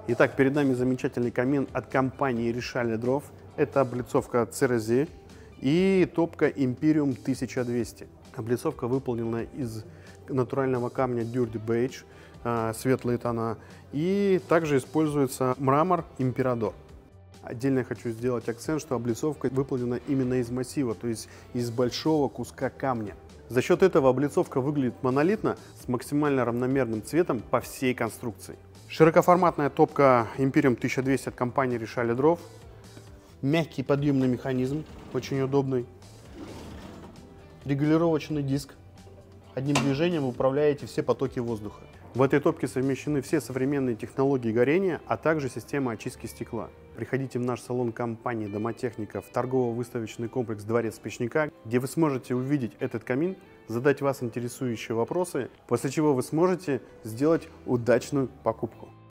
Итак, перед нами замечательный камин от компании Решали Дров. Это облицовка CRZ и топка Imperium 1200. Облицовка выполнена из натурального камня Dirty Beige, светлые тона, и также используется мрамор Имперадор. Отдельно я хочу сделать акцент, что облицовка выполнена именно из массива, то есть из большого куска камня. За счет этого облицовка выглядит монолитно с максимально равномерным цветом по всей конструкции. Широкоформатная топка Imperium 1200 от компании Решали Дров. Мягкий подъемный механизм, очень удобный. Регулировочный диск. Одним движением вы управляете все потоки воздуха. В этой топке совмещены все современные технологии горения, а также система очистки стекла. Приходите в наш салон компании «Домотехника» в торгово-выставочный комплекс «Дворец Печника», где вы сможете увидеть этот камин, задать вас интересующие вопросы, после чего вы сможете сделать удачную покупку.